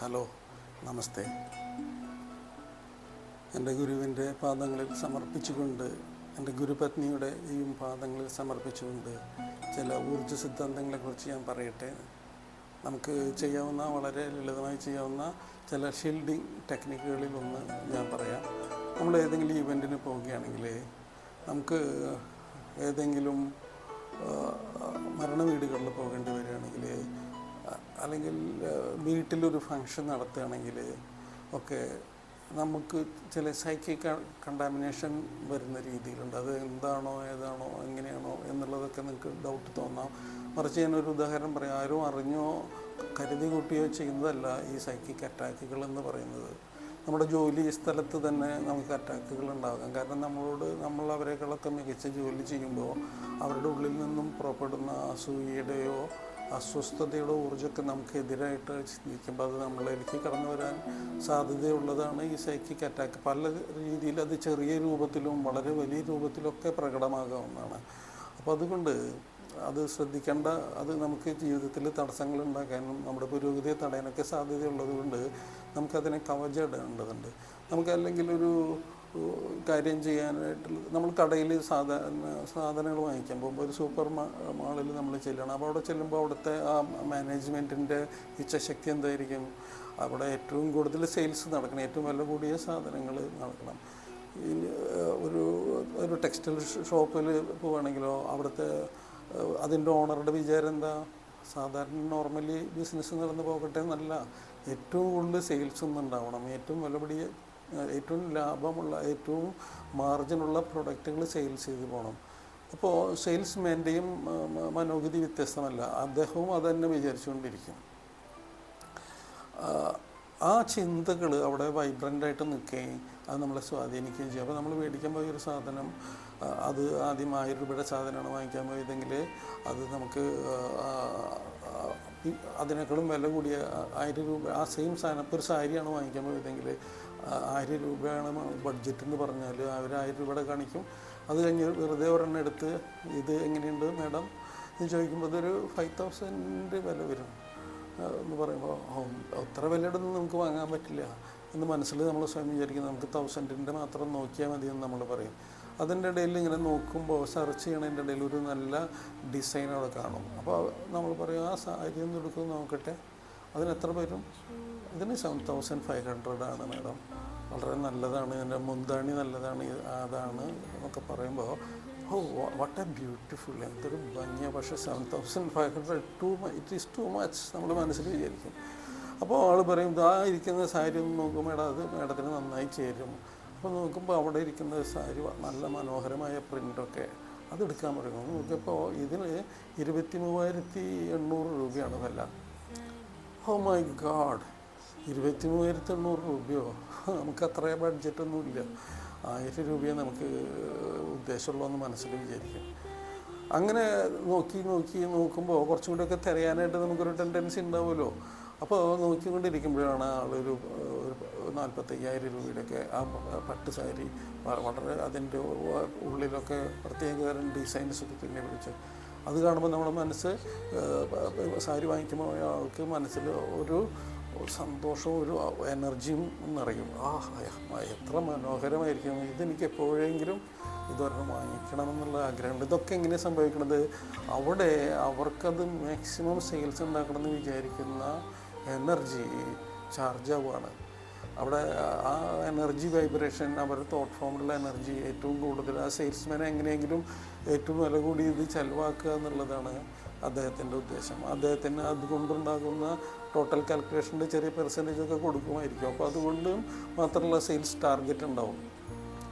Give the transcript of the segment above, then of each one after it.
Hello, നമസ്തേ. എൻ്റെ ഗുരുവിൻ്റെ പാദങ്ങളിൽ സമർപ്പിച്ചുകൊണ്ട്, എൻ്റെ ഗുരുപത്നിയുടെയും പാദങ്ങളിൽ സമർപ്പിച്ചുകൊണ്ട് ചില ഊർജ്ജ സിദ്ധാന്തങ്ങളെക്കുറിച്ച് ഞാൻ പറയട്ടെ. നമുക്ക് ചെയ്യാവുന്ന, വളരെ ലളിതമായി ചെയ്യാവുന്ന ചില ഷീൽഡിങ് ടെക്നിക്കുകളിൽ ഒന്ന് ഞാൻ പറയാം. നമ്മൾ ഏതെങ്കിലും ഇവൻറ്റിന് പോവുകയാണെങ്കിൽ, നമുക്ക് ഏതെങ്കിലും മരണ വീടുകളിൽ പോകേണ്ടി വരികയാണെങ്കിൽ, അല്ലെങ്കിൽ വീട്ടിലൊരു ഫങ്ഷൻ നടത്തുകയാണെങ്കിൽ ഒക്കെ നമുക്ക് ചില സൈക്കിക് കണ്ടാമിനേഷൻ വരുന്ന രീതിയിലുണ്ട്. അത് എന്താണോ ഏതാണോ എങ്ങനെയാണോ എന്നുള്ളതൊക്കെ നിങ്ങൾക്ക് ഡൗട്ട് തോന്നാം. മറിച്ച് ഞാനൊരു ഉദാഹരണം പറയാം. ആരും അറിഞ്ഞോ കരുതി കൂട്ടിയോ ചെയ്യുന്നതല്ല ഈ സൈക്കിക് അറ്റാക്കുകൾ എന്ന് പറയുന്നത്. നമ്മുടെ ജോലി സ്ഥലത്ത് തന്നെ നമുക്ക് അറ്റാക്കുകൾ ഉണ്ടാകാം. കാരണം നമ്മൾ അവരെക്കാളൊക്കെ മികച്ച ജോലി ചെയ്യുമ്പോൾ അവരുടെ ഉള്ളിൽ നിന്നും പുറപ്പെടുന്ന അസൂയയുടെയോ അസ്വസ്ഥതയുടെ ഊർജ്ജമൊക്കെ നമുക്കെതിരായിട്ട് ചിന്തിക്കുമ്പോൾ അത് നമ്മളിലേക്ക് കടന്നു വരാൻ സാധ്യതയുള്ളതാണ് ഈ സൈക്കിക് അറ്റാക്ക്. പല രീതിയിൽ അത് ചെറിയ രൂപത്തിലും വളരെ വലിയ രൂപത്തിലൊക്കെ പ്രകടമാകാവുന്നതാണ്. അപ്പോൾ അതുകൊണ്ട് അത് ശ്രദ്ധിക്കേണ്ട, അത് നമുക്ക് ജീവിതത്തിൽ തടസ്സങ്ങൾ ഉണ്ടാക്കാനും നമ്മുടെ പുരോഗതിയെ തടയാനൊക്കെ സാധ്യതയുള്ളത് കൊണ്ട് നമുക്കതിനെ കവചിടേണ്ടതുണ്ട്. നമുക്ക് അല്ലെങ്കിൽ ഒരു കാര്യം ചെയ്യാനായിട്ടുള്ള, നമ്മൾ കടയിൽ സാധനങ്ങൾ വാങ്ങിക്കാൻ പോകുമ്പോൾ ഒരു സൂപ്പർ മാളിൽ നമ്മൾ ചെല്ലണം. അപ്പോൾ അവിടെ ചെല്ലുമ്പോൾ അവിടുത്തെ ആ മാനേജ്മെൻറ്റിൻ്റെ ഇച്ഛാശക്തി എന്തായിരിക്കും? അവിടെ ഏറ്റവും കൂടുതൽ സെയിൽസ് നടക്കണം, ഏറ്റവും വില കൂടിയ സാധനങ്ങൾ നടക്കണം. ഒരു ടെക്സ്റ്റൈൽ ഷോപ്പിൽ പോവുകയാണെങ്കിലോ അവിടുത്തെ അതിൻ്റെ ഓണറുടെ വിചാരം എന്താ? സാധാരണ നോർമലി ബിസിനസ് നടന്ന് പോകട്ടെ എന്നല്ല, ഏറ്റവും കൂടുതൽ സെയിൽസ് ഒന്നും ഉണ്ടാവണം, ഏറ്റവും വിലപിടിയ, ഏറ്റവും ലാഭമുള്ള, ഏറ്റവും മാർജിനുള്ള പ്രൊഡക്റ്റുകൾ സെയിൽസ് ചെയ്ത് പോകണം. അപ്പോൾ സെയിൽസ്മാൻ്റെയും മനോഗതി വ്യത്യസ്തമല്ല. അദ്ദേഹവും അത് തന്നെ വിചാരിച്ചുകൊണ്ടിരിക്കും. ആ ചിന്തകൾ അവിടെ വൈബ്രൻ്റായിട്ട് നിൽക്കുകയും അത് നമ്മളെ സ്വാധീനിക്കുകയും ചെയ്യും. അപ്പോൾ നമ്മൾ മേടിക്കാൻ പോയൊരു സാധനം, അത് ആദ്യം 1000 രൂപയുടെ സാധനമാണ് വാങ്ങിക്കാൻ പോയതെങ്കിൽ അത് നമുക്ക് അതിനേക്കാളും വില കൂടിയ 1000 രൂപ, ആ സെയിം സാധനം, ഇപ്പോൾ ഒരു സാരിയാണ് വാങ്ങിക്കാൻ പോയതെങ്കിൽ 1000 രൂപയാണ് ബഡ്ജറ്റ് എന്ന് പറഞ്ഞാൽ അവർ 1000 രൂപയുടെ കാണിക്കും. അത് കഴിഞ്ഞ് വെറുതെ ഒരെണ്ണം എടുത്ത് ഇത് എങ്ങനെയുണ്ട് മാഡം എന്ന് ചോദിക്കുമ്പോൾ അതൊരു 5000 വില വരും എന്ന് പറയുമ്പോൾ, അത്ര വിലയുടെയൊന്നും നമുക്ക് വാങ്ങാൻ പറ്റില്ല എന്ന് മനസ്സിൽ നമ്മൾ സ്വയം വിചാരിക്കുന്നത്. നമുക്ക് 1000ൻ്റെ മാത്രം നോക്കിയാൽ മതി എന്ന് നമ്മൾ പറയും. അതിൻ്റെ ഇടയിൽ ഇങ്ങനെ നോക്കുമ്പോൾ, സെർച്ച് ചെയ്യണതിൻ്റെ ഇടയിൽ ഒരു നല്ല ഡിസൈൻ അവിടെ കാണും. അപ്പോൾ നമ്മൾ പറയും, ആ സാരി ഒന്ന് എടുക്കുന്നത് നോക്കട്ടെ, അതിന് എത്ര വരും? ഇതിന് 7500 ആണ് മാഡം, വളരെ നല്ലതാണ്, ഇതിൻ്റെ മുന്താണി നല്ലതാണ്, അതാണ് എന്നൊക്കെ പറയുമ്പോൾ, ഓ വാട്ട് എ ബ്യൂട്ടിഫുൾ, എന്തൊരു ഭംഗിയാണ്. പക്ഷേ 7500 ഇറ്റ് ഈസ് ടു മച്ച് നമ്മൾ മനസ്സിൽ വിചാരിക്കും. അപ്പോൾ ആൾ പറയും, ഇതാ ഇരിക്കുന്ന സാരി ഒന്ന് നോക്കും മേഡം, അത് മേഡത്തിന് നന്നായി ചേരും. അപ്പോൾ നോക്കുമ്പോൾ അവിടെ ഇരിക്കുന്ന സാരി നല്ല മനോഹരമായ പ്രിൻ്റൊക്കെ, അതെടുക്കാൻ പറയും. നോക്കിയപ്പോൾ ഇതിന് 23,800 രൂപയാണ് വില. ഓ മൈ ഗാഡ്, 23,800 രൂപയോ? നമുക്ക് അത്ര ബഡ്ജറ്റൊന്നുമില്ല, 1000 രൂപയെ നമുക്ക് ഉദ്ദേശമുള്ളതെന്ന് മനസ്സിൽ വിചാരിക്കും. അങ്ങനെ നോക്കുമ്പോൾ കുറച്ചും കൂടിയൊക്കെ തിരയാനായിട്ട് നമുക്കൊരു ടെൻഡൻസി ഉണ്ടാവുമല്ലോ. അപ്പോൾ നോക്കിക്കൊണ്ടിരിക്കുമ്പോഴാണ് ആളൊരു 45,000 രൂപയുടെയൊക്കെ ആ പട്ട് സാരി, വളരെ അതിൻ്റെ ഉള്ളിലൊക്കെ പ്രത്യേകതരം ഡിസൈൻസൊക്കെ പിന്നെ പിടിച്ച് അത് കാണുമ്പോൾ നമ്മുടെ മനസ്സ്, സാരി വാങ്ങിക്കുമ്പോൾ ആൾക്ക് മനസ്സിൽ ഒരു സന്തോഷവും ഒരു എനർജിയും നിറയും. എത്ര മനോഹരമായിരിക്കും, ഇതെനിക്ക് എപ്പോഴെങ്കിലും ഇതൊരെണ്ണം വാങ്ങിക്കണമെന്നുള്ള ആഗ്രഹമുണ്ട്. ഇതൊക്കെ എങ്ങനെയാണ് സംഭവിക്കുന്നത്? അവിടെ അവർക്കത് മാക്സിമം സെയിൽസ് ഉണ്ടാക്കണമെന്ന് വിചാരിക്കുന്ന എനർജി ചാർജ് ആവുകയാണ്. അവിടെ ആ എനർജി വൈബ്രേഷൻ, അവരുടെ തോട്ട് ഫോമിലുള്ള എനർജി ഏറ്റവും കൂടുതൽ ആ സെയിൽസ്മാനെ എങ്ങനെയെങ്കിലും ഏറ്റവും വില കൂടി ഇത് ചിലവാക്കുക എന്നുള്ളതാണ് അദ്ദേഹത്തിൻ്റെ ഉദ്ദേശം. അദ്ദേഹത്തിന് അതുകൊണ്ടുണ്ടാകുന്ന ടോട്ടൽ കാൽക്കുലേഷൻ്റെ ചെറിയ പെർസെൻറ്റേജൊക്കെ കൊടുക്കുമായിരിക്കും. അപ്പോൾ അതുകൊണ്ട് മാത്രമുള്ള സെയിൽസ് ടാർഗറ്റ് ഉണ്ടാവും.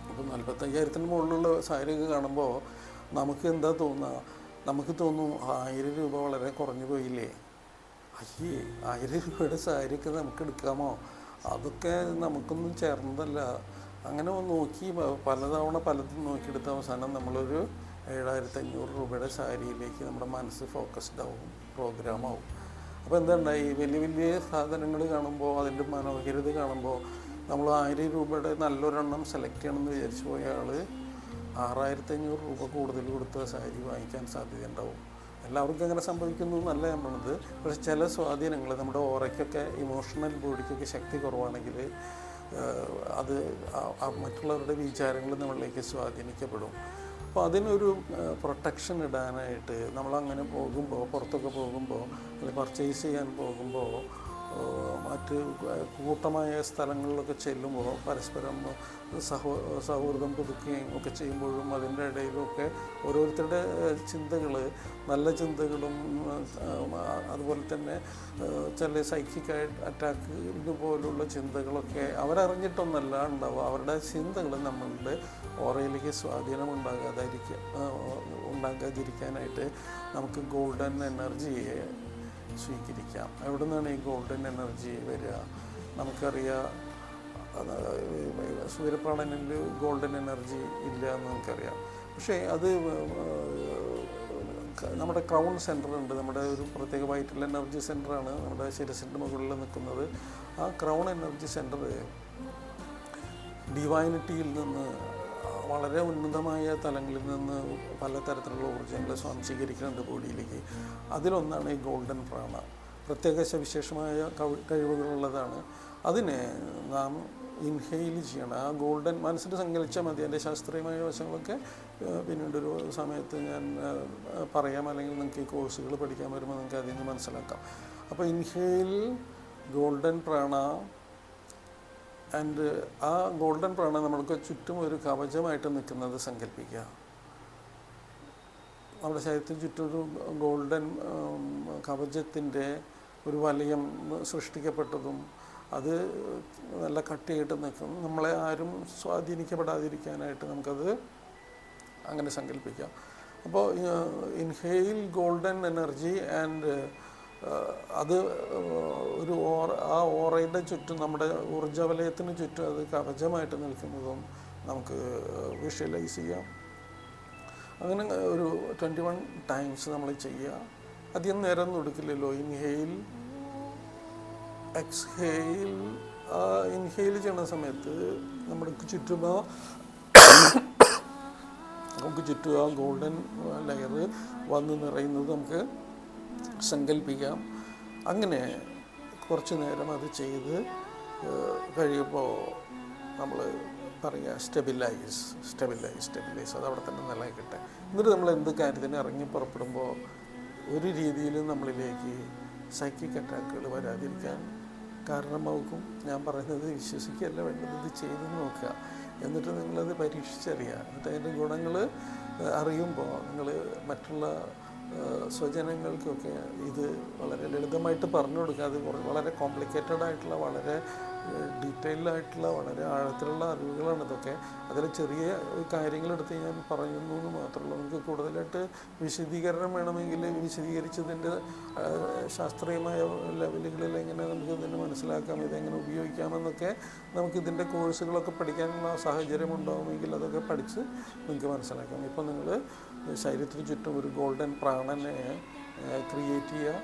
അപ്പോൾ 45,000 മുകളിലുള്ള സാരിയൊക്കെ കാണുമ്പോൾ നമുക്ക് എന്താ തോന്നുക? നമുക്ക് തോന്നും, 1000 രൂപ വളരെ കുറഞ്ഞു പോയില്ലേ, 1000 രൂപയുടെ സാരിയൊക്കെ നമുക്ക് എടുക്കാമോ? അതൊക്കെ നമുക്കൊന്നും ചേർന്നതല്ല. അങ്ങനെ നോക്കി പലതവണ പലതും നോക്കിയെടുത്ത അവസാനം നമ്മളൊരു 7,500 രൂപയുടെ സാരിയിലേക്ക് നമ്മുടെ മനസ്സ് ഫോക്കസ്ഡ് ആവും, പ്രോഗ്രാമാവും. അപ്പോൾ എന്താണ്ടായി? വലിയ വലിയ സാധനങ്ങൾ കാണുമ്പോൾ, അതിൻ്റെ മനോഹരിത കാണുമ്പോൾ നമ്മൾ 1000 രൂപയുടെ നല്ലൊരെണ്ണം സെലക്ട് ചെയ്യണമെന്ന് വിചാരിച്ചു പോയ ആൾ 6,500 രൂപ കൂടുതൽ കൊടുത്ത സാരി വാങ്ങിക്കാൻ സാധ്യതയുണ്ടാവും. എല്ലാവർക്കും അങ്ങനെ സംഭവിക്കുന്നു എന്നല്ല ഞാൻ പറഞ്ഞത്. പക്ഷെ ചില സ്വാധീനങ്ങൾ നമ്മുടെ ഓറയ്ക്കൊക്കെ, ഇമോഷണൽ ബോഡിക്കൊക്കെ ശക്തി കുറവാണെങ്കിൽ അത് മറ്റുള്ളവരുടെ വിചാരങ്ങൾ നമ്മളിലേക്ക് സ്വാധീനിക്കപ്പെടും. അപ്പോൾ അതിനൊരു പ്രൊട്ടക്ഷൻ ഇടാനായിട്ട് നമ്മളങ്ങനെ പോകുമ്പോൾ, പുറത്തൊക്കെ പോകുമ്പോൾ, അല്ലെങ്കിൽ പർച്ചേസ് ചെയ്യാൻ പോകുമ്പോൾ, മറ്റ് കൂട്ടമായ സ്ഥലങ്ങളിലൊക്കെ ചെല്ലുമ്പോൾ പരസ്പരം സൗഹൃദം പുതുക്കുകയും ഒക്കെ ചെയ്യുമ്പോഴും അതിൻ്റെ ഇടയിലൊക്കെ ഓരോരുത്തരുടെ ചിന്തകൾ, നല്ല ചിന്തകളും അതുപോലെ തന്നെ ചില സൈക്കിക് അറ്റാക്ക് ഇതുപോലുള്ള ചിന്തകളൊക്കെ അവരറിഞ്ഞിട്ടൊന്നല്ല ഉണ്ടാവുക. അവരുടെ ചിന്തകൾ നമ്മളുടെ ഓറയിലേക്ക് സ്വാധീനം ഉണ്ടാകാതിരിക്കാനായിട്ട് നമുക്ക് ഗോൾഡൻ എനർജിയെ സ്വീകരിക്കാം. എവിടെ നിന്നാണ് ഈ ഗോൾഡൻ എനർജി വരിക? നമുക്കറിയാം, സൂര്യപ്രാണനിൽ ഗോൾഡൻ എനർജി ഇല്ല എന്ന് നമുക്കറിയാം. പക്ഷേ അത് നമ്മുടെ ക്രൗൺ സെൻറ്റർ ഉണ്ട്, നമ്മുടെ ഒരു പ്രത്യേക വൈറ്റൽ എനർജി സെൻറ്ററാണ് നമ്മുടെ ശിരസിൻ്റെ മുകളിൽ നിൽക്കുന്നത്. ആ ക്രൗൺ എനർജി സെൻറ്റർ ഡിവൈനിറ്റിയിൽ നിന്ന്, വളരെ ഉന്നതമായ തലങ്ങളിൽ നിന്ന് പലതരത്തിലുള്ള ഊർജ്ജങ്ങൾ സ്വാംശീകരിക്കുന്നുണ്ട് ബോഡിയിലേക്ക്. അതിലൊന്നാണ് ഈ ഗോൾഡൻ പ്രാണ. പ്രത്യേക സവിശേഷമായ കഴിവുകളുള്ളതാണ്. അതിനെ നാം ഇൻഹെയിൽ ചെയ്യണം. ആ ഗോൾഡൻ മനസ്സിൽ സങ്കല്പിച്ചാൽ മതി. അതിൻ്റെ ശാസ്ത്രീയമായ വശങ്ങളൊക്കെ പിന്നീടൊരു സമയത്ത് ഞാൻ പറയാം, അല്ലെങ്കിൽ നിങ്ങൾക്ക് ഈ കോഴ്സുകൾ പഠിക്കാൻ വരുമ്പോൾ നിങ്ങൾക്ക് അതിൽ നിന്ന് മനസ്സിലാക്കാം. അപ്പോൾ ഇൻഹെയിൽ ഗോൾഡൻ പ്രാണ. ആൻഡ് ആ ഗോൾഡൻ പ്രാണ നമ്മൾക്ക് ചുറ്റും ഒരു കവചമായിട്ട് നിൽക്കുന്നത് സങ്കല്പിക്കുക. നമ്മുടെ ശരീരത്തിന് ചുറ്റും ഒരു ഗോൾഡൻ കവചത്തിൻ്റെ ഒരു വലയം സൃഷ്ടിക്കപ്പെട്ടതും അത് നല്ല കട്ടിയായിട്ട് നിൽക്കും. നമ്മളെ ആരും സ്വാധീനിക്കപ്പെടാതിരിക്കാനായിട്ട് നമുക്കത് അങ്ങനെ സങ്കല്പിക്കാം. അപ്പോൾ ഇൻഹെയിൽ ഗോൾഡൻ എനർജി ആൻഡ് അത് ഒരു ആ ഓറയുടെ ചുറ്റും, നമ്മുടെ ഊർജ്ജവലയത്തിന് ചുറ്റും അത് കവചമായിട്ട് നിൽക്കുന്നതും നമുക്ക് വിഷ്വലൈസ് ചെയ്യാം. അങ്ങനെ ഒരു 21 ടൈംസ് നമ്മൾ ചെയ്യുക. അധികം നേരം ഒന്നും എടുക്കില്ലല്ലോ. Inhale, exhale. ഇൻഹെയിൽ ചെയ്യുന്ന സമയത്ത് നമുക്ക് ചുറ്റും ആ ഗോൾഡൻ ലെയർ വന്ന് നിറയുന്നത് നമുക്ക് സങ്കല്പിക്കാം. അങ്ങനെ കുറച്ച് നേരം അത് ചെയ്ത് കഴിയുമ്പോൾ നമ്മൾ പറയുക സ്റ്റെബിലൈസ് അതവിടെ തന്നെ നിലനിൽക്കട്ടെ. എന്നിട്ട് നമ്മൾ എന്ത് കാര്യത്തിന് ഇറങ്ങി പുറപ്പെടുമ്പോൾ ഒരു രീതിയിലും നമ്മളിലേക്ക് സൈക്കിക് അറ്റാക്കുകൾ വരാതിരിക്കാൻ കാരണമാകും. ഞാൻ പറയുന്നത് വിശ്വസിക്കുകയല്ല വേണ്ടത്, ഇത് ചെയ്ത് നോക്കുക. എന്നിട്ട് നിങ്ങളത് പരീക്ഷിച്ചറിയുക. എന്നിട്ട് അതിൻ്റെ ഗുണങ്ങൾ അറിയുമ്പോൾ നിങ്ങൾ മറ്റുള്ള സ്വജനങ്ങൾക്കൊക്കെ ഇത് വളരെ ലളിതമായിട്ട് പറഞ്ഞു കൊടുക്കുക. അത് വളരെ കോംപ്ലിക്കേറ്റഡ് ആയിട്ടുള്ള, വളരെ ഡീറ്റെയിൽഡ് ആയിട്ടുള്ള, വളരെ ആഴത്തിലുള്ള അറിവുകളാണ് ഇതൊക്കെ. അതിൽ ചെറിയ കാര്യങ്ങളെടുത്ത് ഞാൻ പറയുന്നു എന്ന് മാത്രമല്ല. നമുക്ക് കൂടുതലായിട്ട് വിശദീകരണം വേണമെങ്കിൽ വിശദീകരിച്ചതിൻ്റെ ശാസ്ത്രീയമായ ലെവലുകളിൽ എങ്ങനെ നമുക്ക് ഇതിനെ മനസ്സിലാക്കാം, ഇതെങ്ങനെ ഉപയോഗിക്കാമെന്നൊക്കെ നമുക്കിതിൻ്റെ കോഴ്സുകളൊക്കെ പഠിക്കാനുള്ള സാഹചര്യം ഉണ്ടാകുമെങ്കിൽ അതൊക്കെ പഠിച്ച് നിങ്ങൾക്ക് മനസ്സിലാക്കാം. ഇപ്പോൾ നിങ്ങൾ ശരീരത്തിന് ചുറ്റും ഒരു ഗോൾഡൻ പ്രാണനെ ക്രിയേറ്റ് ചെയ്യുക.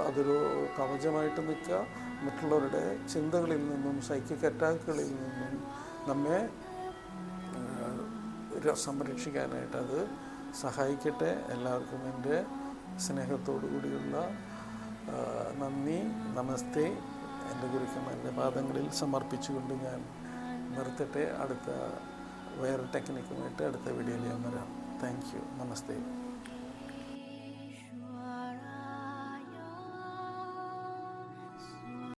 അതൊരു കവചമായിട്ട് നിൽക്കുക. മറ്റുള്ളവരുടെ ചിന്തകളിൽ നിന്നും സൈക്കിക് അറ്റാക്കുകളിൽ നിന്നും നമ്മെ സംരക്ഷിക്കാനായിട്ട് അത് സഹായിക്കട്ടെ. എല്ലാവർക്കും എൻ്റെ സ്നേഹത്തോടു കൂടിയുള്ള നന്ദി, നമസ്തേ. എൻ്റെ ഗുരുക്കന്മാരുടെ പാദങ്ങളിൽ സമർപ്പിച്ചുകൊണ്ട് ഞാൻ നിർത്തട്ടെ. അടുത്ത വേറെ ടെക്നിക്കുമായിട്ട് അടുത്ത വീഡിയോയിൽ ഞാൻ വരാം. Thank you. നമസ്തേ.